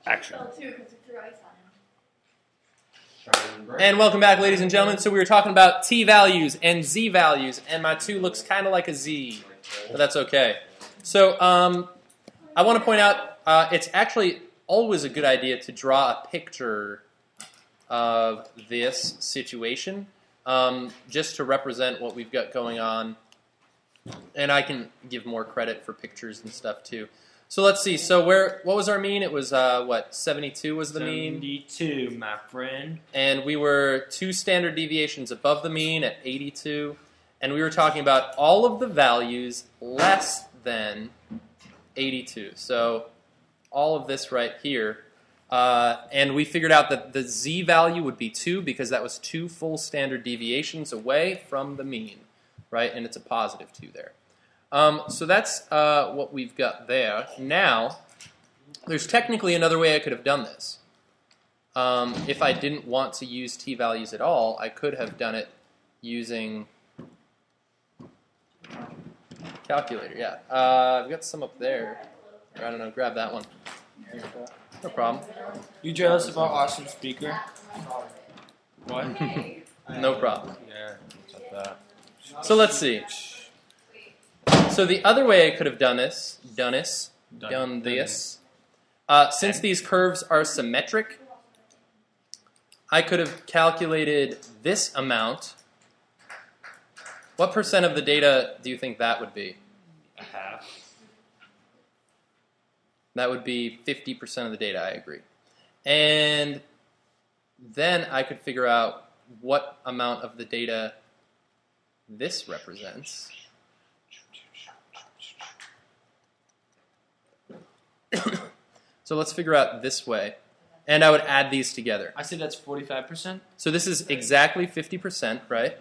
Action. And welcome back, ladies and gentlemen. So we were talking about t values and z values, and my 2 looks kind of like a z, but that's okay. So I want to point out it's actually always a good idea to draw a picture of this situation, just to represent what we've got going on. And I can give more credit for pictures and stuff too. So let's see. So what was our mean? It was what, 72 was the mean? 72, my friend. And we were 2 standard deviations above the mean at 82. And we were talking about all of the values less than 82. So all of this right here. And we figured out that the z value would be 2 because that was 2 full standard deviations away from the mean, right? And it's a positive 2 there. So that's what we've got there. Now, there's technically another way I could have done this. If I didn't want to use t-values at all, I could have done it using calculator. Yeah, I've got some up there. Or, I don't know, grab that one. No problem. You jealous of our awesome speaker? What? No problem. Yeah, like that. So let's see. So the other way I could have done this, since these curves are symmetric, I could have calculated this amount. What percent of the data do you think that would be? A half. That would be 50% of the data, I agree. And then I could figure out what amount of the data this represents. So let's figure out this way. And I would add these together. I say that's 45%. So this is exactly 50%, right?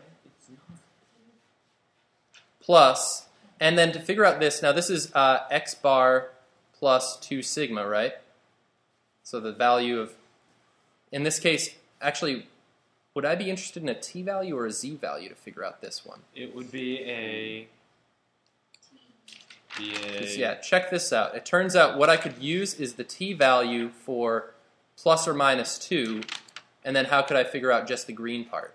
Plus, and then to figure out this, now this is x bar plus 2 sigma, right? So the value of, in this case, actually, would I be interested in a t value or a z value to figure out this one? It would be a... Yeah, check this out. It turns out what I could use is the t value for plus or minus 2, and then how could I figure out just the green part?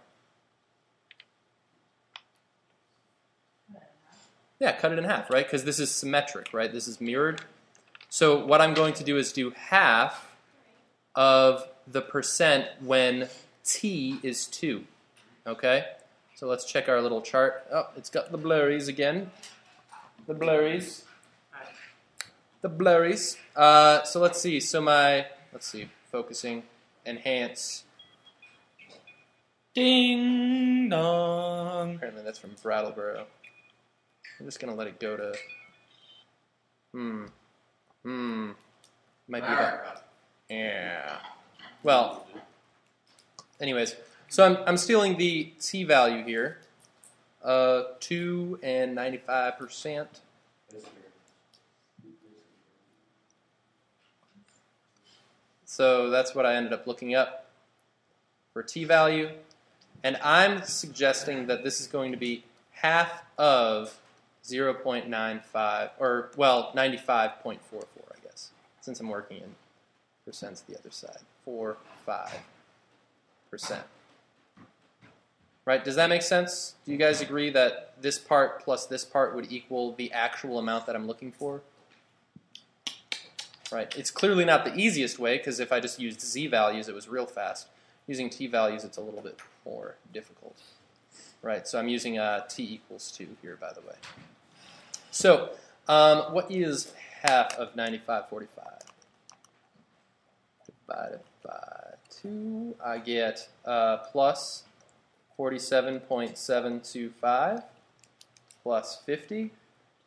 Yeah, cut it in half, right? Because this is symmetric, right? This is mirrored. So what I'm going to do is do half of the percent when t is 2, okay? So let's check our little chart. Oh, it's got the blurries again. The blurries. The blurries. So let's see. So let's see, focusing, enhance. Ding dong. Apparently that's from Brattleboro. I'm just going to let it go to, might be about, yeah. Well, anyways, so I'm stealing the t value here. 2 and 95%. So that's what I ended up looking up for t value. And I'm suggesting that this is going to be half of 0.95, or, well, 95.44, I guess, since I'm working in percents the other side. 4.5%. Right, does that make sense? Do you guys agree that this part plus this part would equal the actual amount that I'm looking for? Right, it's clearly not the easiest way, because if I just used z values, it was real fast. Using t values, it's a little bit more difficult. Right, so I'm using t equals 2 here, by the way. So, what is half of 95.45? Divided by 2, I get plus 47.725 plus 50,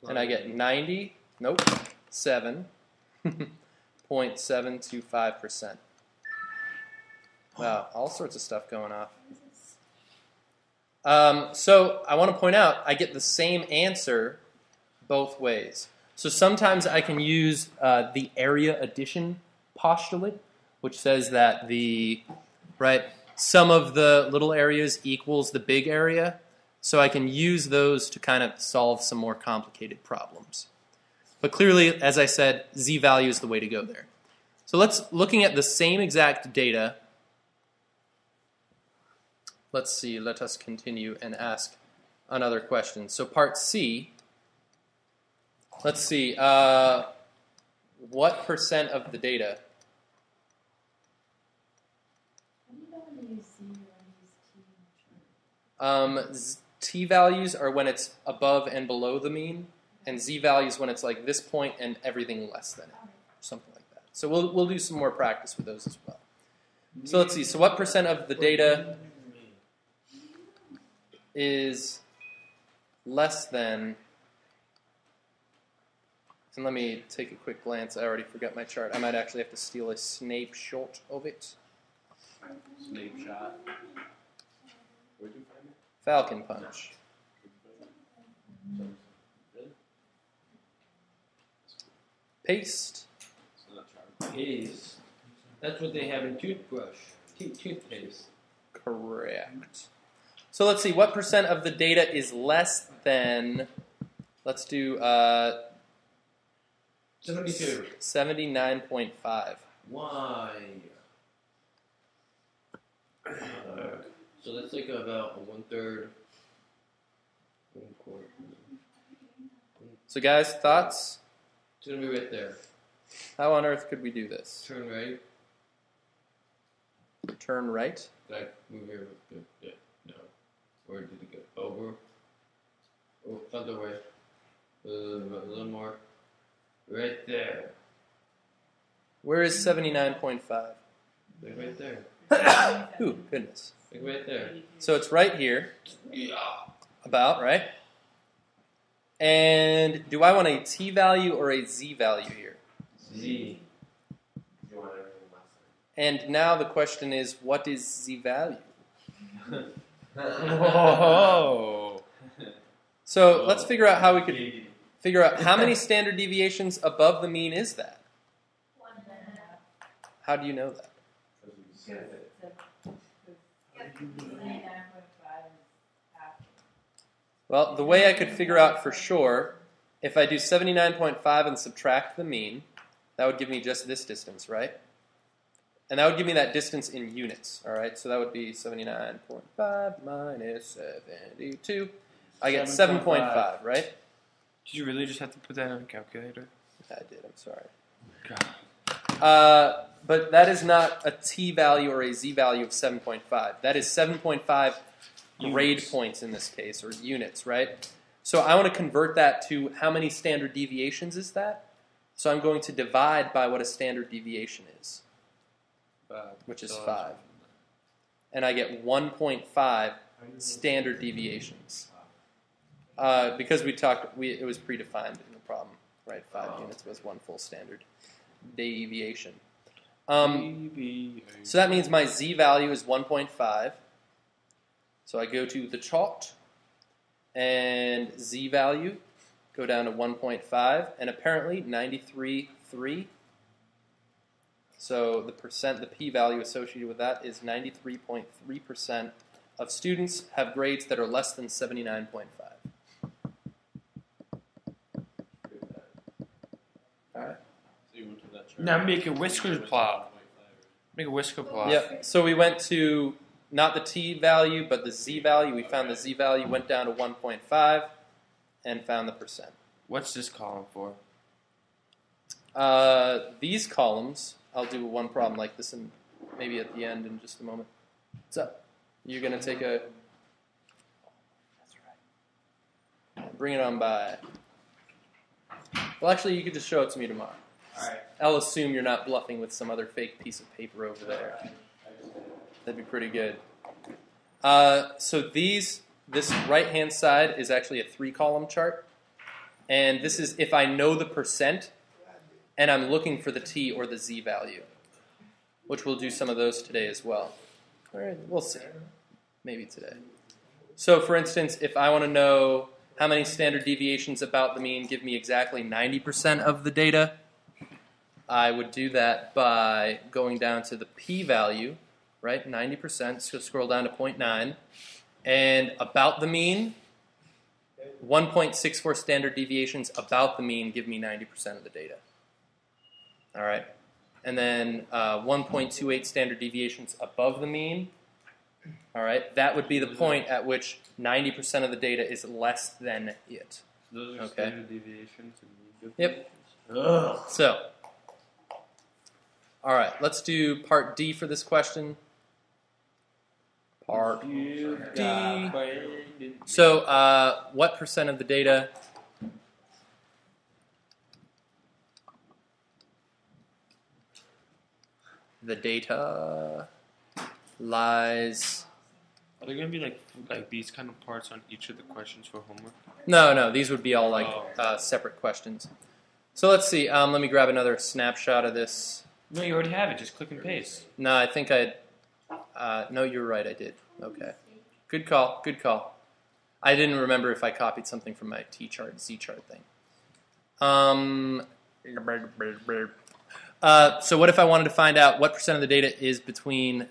and I get 7.725%. Wow, all sorts of stuff going off. So I want to point out, I get the same answer both ways. So sometimes I can use the area addition postulate, which says that the sum of the little areas equals the big area. So I can use those to kind of solve some more complicated problems. But clearly, as I said, z value is the way to go there. So looking at the same exact data. Let's see, let us continue and ask another question. So part C, let's see, what percent of the data? T values are when it's above and below the mean, and Z values when it's like this point and everything less than it, something like that. So we'll do some more practice with those as well. So let's see, so what percent of the data is less than, and let me take a quick glance. I already forgot my chart. I might actually have to steal a Snape shot of it. Snape shot. Where'd you find it? Falcon Punch. Paste. It's not chart. Paste. That's what they have in toothbrush. Toothpaste. Correct. So let's see, what percent of the data is less than, let's do 72. 79.5. Why? So that's like about a 1/3, 1/4. So guys, thoughts? It's gonna be right there. How on earth could we do this? Turn right. Turn right? Did I move here? Yeah. No. Where did it go? Over. Oh, other way. A little more. Right there. Where is 79.5? Like right there. Ooh, goodness. Like right there. So it's right here, Yeah. about, right? And do I want a T value or a Z value here? Z. You want everything less And now the question is, what is Z value? than. Whoa. So let's figure out how we could figure out how many standard deviations above the mean is that? 1.5. How do you know that? Well, the way I could figure out for sure, if I do 79.5 and subtract the mean, that would give me just this distance, right? And that would give me that distance in units, all right? So that would be 79.5 minus 72. I get 7.5, right? Did you really just have to put that on a calculator? I did, I'm sorry. God. But that is not a T value or a Z value of 7.5. That is 7.5 grade Units. points in this case, or units, right? So I want to convert that to how many standard deviations is that? So I'm going to divide by what a standard deviation is, which is 5. And I get 1.5 standard deviations. Because we talked, it was predefined in the problem, right? 5 units was one full standard deviation. So that means my Z value is 1.5. So I go to the chart, and Z value, go down to 1.5, and apparently 93.3. So the P value associated with that is 93.3% of students have grades that are less than 79.5. All right. So you went to that chart. Now make a whisker plot. Make a whisker plot. Yep. So we went to not the T value, but the Z value. We found the Z value, went down to 1.5, and found the percent. What's this column for? These columns, I'll do one problem like this, and maybe at the end in just a moment. What's up? You're gonna take a. That's right. Bring it on by. Well, actually, you could just show it to me tomorrow. Alright. I'll assume you're not bluffing with some other fake piece of paper over there. That'd be pretty good. So this right-hand side is actually a 3-column chart. And this is if I know the percent and I'm looking for the T or the Z value, which we'll do some of those today as well. All right, we'll see. Maybe today. So, for instance, if I want to know how many standard deviations about the mean give me exactly 90% of the data, I would do that by going down to the P value, right? 90%, so scroll down to 0.9. And about the mean, 1.64 standard deviations about the mean give me 90% of the data. All right? and then 1.28 standard deviations above the mean. All right, that would be the point at which 90% of the data is less than it. Those are Okay. standard deviations and mean Yep. deviations? Ugh. So, all right, let's do part D for this question. Part D. So, what percent of the data lies? Are there gonna be like these kind of parts on each of the questions for homework? No, these would be all like separate questions. So let's see. Let me grab another snapshot of this. No, you already have it. Just click and paste. No, I think I. No, you're right. I did. Okay. Good call. I didn't remember if I copied something from my T-chart, Z-chart thing. So what if I wanted to find out what percent of the data is between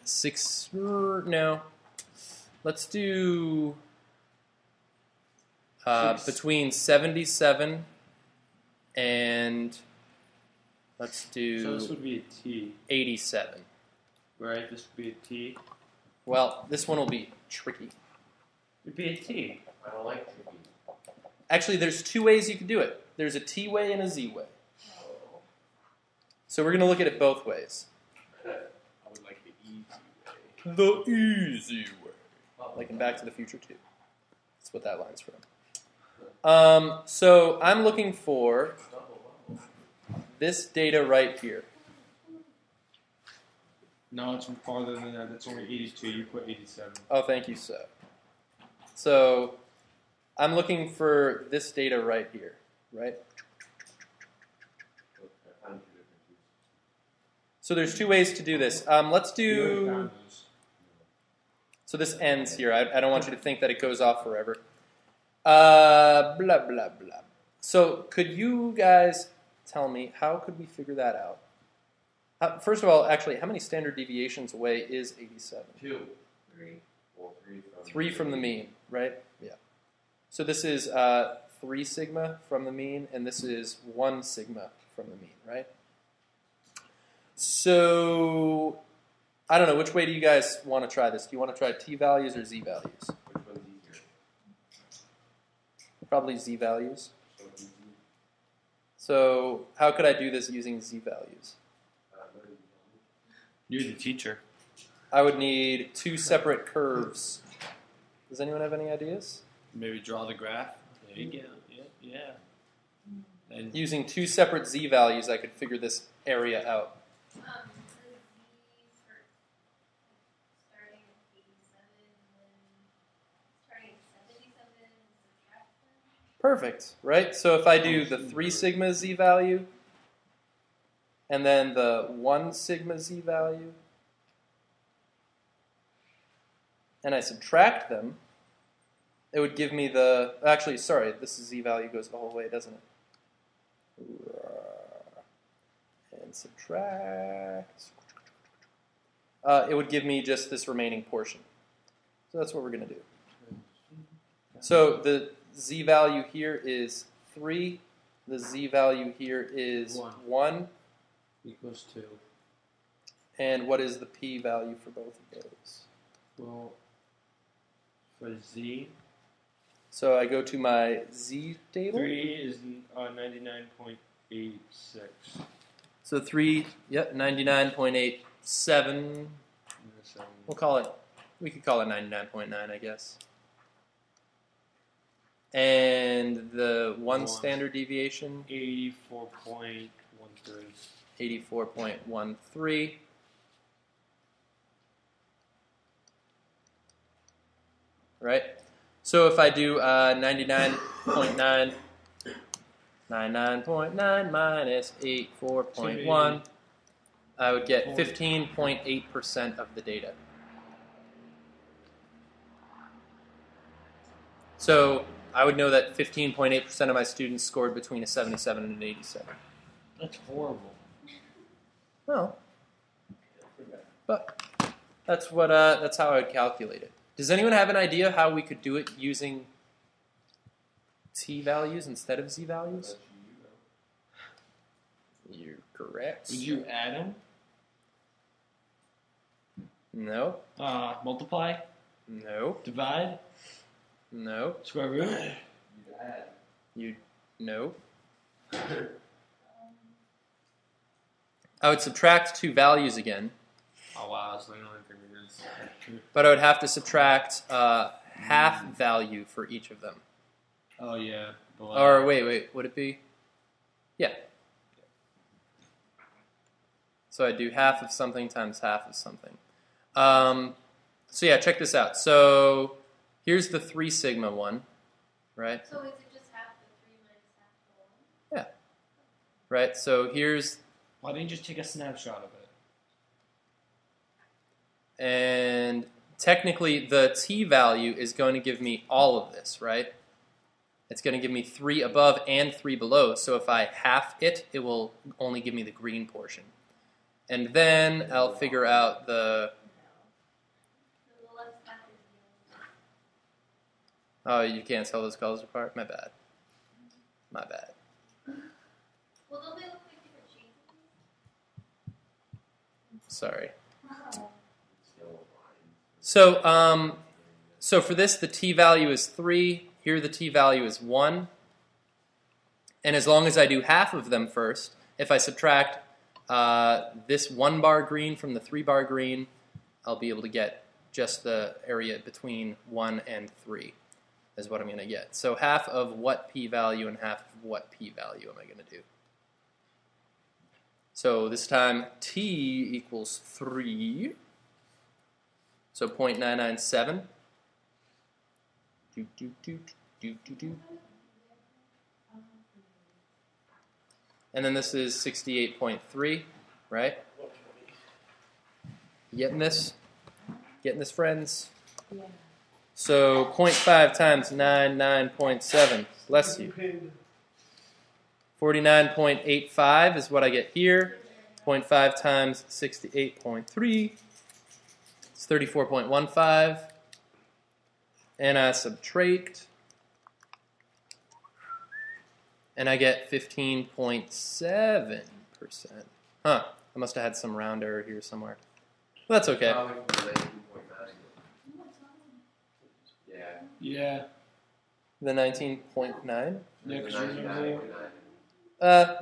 let's do between 77 and let's So do this would be a T, 87. right? This would be a T. Well, this one will be tricky. It'd be a T. I don't like tricky. Actually, there's two ways you can do it. There's a T way and a Z way. So we're going to look at it both ways. I would like the easy way. The easy way. Like in Back to the Future 2. That's what that line's from. So I'm looking for this data right here. No, it's farther than that. That's only 82. You put 87. Oh, thank you, sir. So I'm looking for this data right here, right? So there's two ways to do this. Let's do... So this ends here. I don't want you to think that it goes off forever. Blah, blah, blah. So could you guys tell me, how could we figure that out? First of all, actually, how many standard deviations away is 87? 2. 3. Well, 3 from 3 from the mean, right? Yeah. So this is 3 sigma from the mean, and this is 1 sigma from the mean, right? So, I don't know, which way do you guys want to try this? Do you want to try t-values or z-values? Which one's easier? Probably z-values. So easy. So, how could I do this using z-values? What is it? You're the teacher. I would need 2 separate curves. Does anyone have any ideas? Maybe draw the graph. There you go. Yeah. And Using 2 separate z-values, I could figure this area out. The Z for starting at 87 and then starting at 77 and subtract them. Perfect, right? So if I do the 3 sigma z value and then the 1 sigma z value and I subtract them, it would give me the... Actually, sorry, this z value goes the whole way, doesn't it? And subtract. It would give me just this remaining portion. So that's what we're going to do. So the z value here is 3. The z value here is 1. Equals 2. And what is the p value for both of those? Well, for Z, So I go to my z table. 3 is 99.86. So 3, yep, 99.87. We'll call it, we could call it 99.9, I guess. And the one standard deviation, 84.13. 84.13. Right? So if I do 99.9, 99.9 minus 84.1, I would get 15.8% of the data. So I would know that 15.8% of my students scored between a 77 and an 87. That's horrible. Well, but that's what that's how I would calculate it. Does anyone have an idea how we could do it using t values instead of z values? You. Correct. Would you add them? No. Multiply? No. Divide? No. Square root? You no. I would subtract two values again, Oh wow, so the only thing it is. but I would have to subtract half value for each of them. Oh yeah. Or wait, would it be? Yeah. So I do half of something times half of something. So yeah, check this out. So here's the 3 sigma one, right? So is it just half the 3 minus half the 1? Right. So here's, Why didn't you just take a snapshot of it? and technically the t value is going to give me all of this, right? It's going to give me 3 above and 3 below. So if I half it, it will only give me the green portion. And then I'll figure out the... The left half is Oh, yellow. you can't tell those colors apart? My bad. My bad. Well, don't they look like different shades of Sorry. these? So for this, the t value is 3. Here the t value is 1. And as long as I do half of them first, if I subtract this 1 bar green from the 3 bar green, I'll be able to get just the area between 1 and 3 is what I'm going to get. So half of what p-value and half of what p-value am I going to do? So this time t equals 3. So 0.997. And then this is 68.3, right? Getting this? Getting this, friends? Yeah. So 0.5 times 9.7. Bless you. 49.85 is what I get here. 0.5 times 68.3. It's 34.15. And I subtract. And I get 15.7%. Huh. I must have had some round error here somewhere. Well, that's okay. Yeah. Yeah. The 19.9? Yeah, because you remember.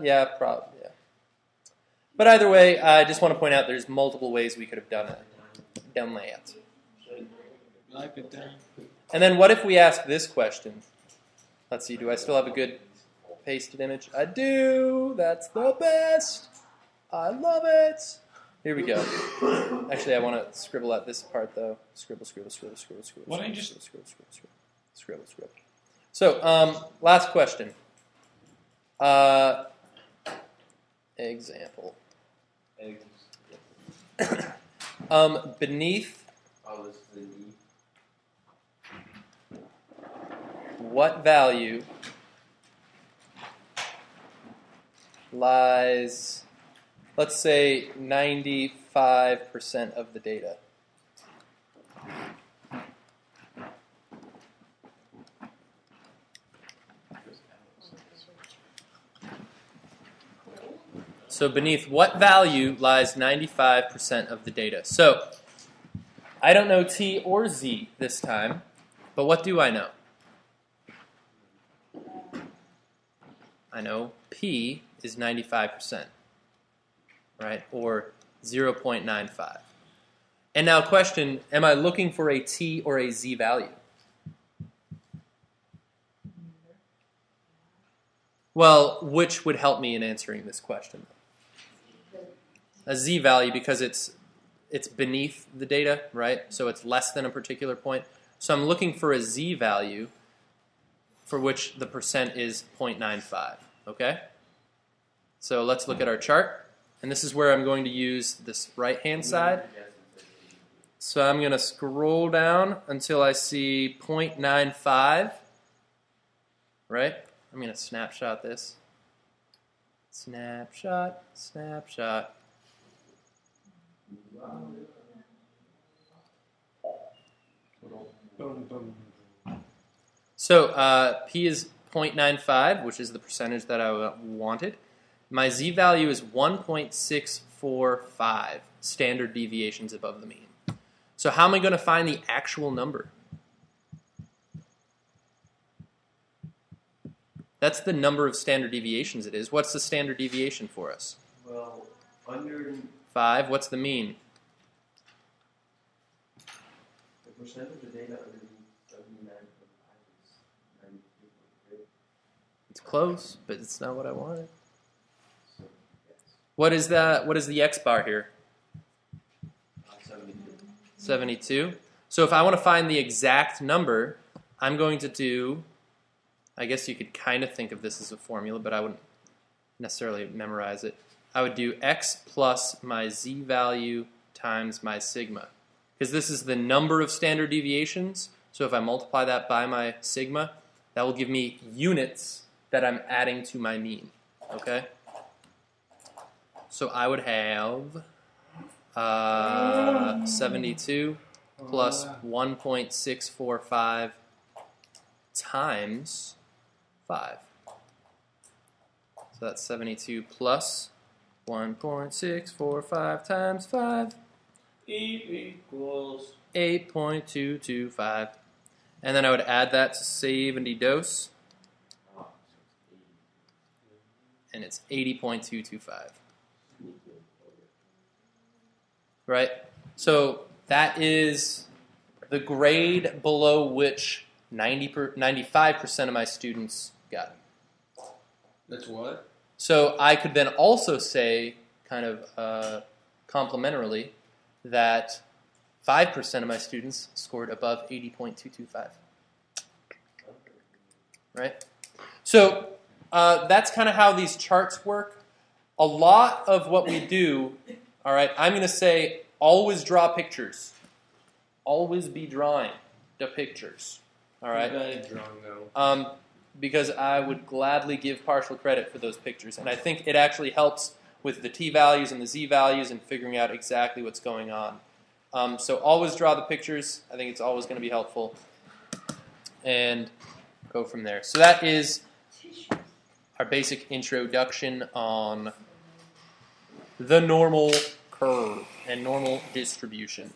Yeah, probably, yeah. But either way, I just want to point out there's multiple ways we could have done it. Done that. Like it down. And then what if we ask this question? Let's see, do I still have a good pasted image? I do! That's the best! I love it! Here we go. Actually, I want to scribble out this part, though. Scribble. Why don't you just... Scribble. So, last question. Example. Beneath Oh, this is the E. what value lies, let's say, 95% of the data? So beneath what value lies 95% of the data? So I don't know T or Z this time, but what do I know? I know P is 95%, right? Or 0.95. And now question, am I looking for a T or a Z value? Well, which would help me in answering this question? A Z value because it's beneath the data, right? So it's less than a particular point. So I'm looking for a Z value for which the percent is 0.95, okay? So let's look at our chart. And this is where I'm going to use this right-hand side. So I'm going to scroll down until I see 0.95, right? I'm going to snapshot this. Snapshot. So P is 0.95, which is the percentage that I wanted. my z-value is 1.645 standard deviations above the mean. So how am I going to find the actual number? That's the number of standard deviations it is. What's the standard deviation for us? Well, under 5. What's the mean? the percent of the data underneath 79.5 is 93.3. It's close, but it's not what I wanted. So, yes. What is that? What is the x bar here? 72. 72. So if I want to find the exact number, I'm going to do, I guess you could kind of think of this as a formula, but I wouldn't necessarily memorize it. I would do x plus my z-value times my sigma. Because this is the number of standard deviations, so if I multiply that by my sigma, that will give me units that I'm adding to my mean. Okay? So I would have 72 plus 1.645 times 5. So that's 72 plus 1.645 times 5, E equals 8.225. And then I would add that to 70 dose, Oh, and it's 80.225. Right? So that is the grade below which 95% of my students got. That's what? So I could then also say, kind of complementarily, that 5% of my students scored above 80.225. Right? So that's kind of how these charts work. A lot of what we do, all right, I'm going to say always draw pictures. Always be drawing the pictures. All right? Bad drawing though. Because I would gladly give partial credit for those pictures. And I think it actually helps with the t-values and the z-values and figuring out exactly what's going on. So always draw the pictures. I think it's always going to be helpful. And go from there. So that is our basic introduction on the normal curve and normal distribution.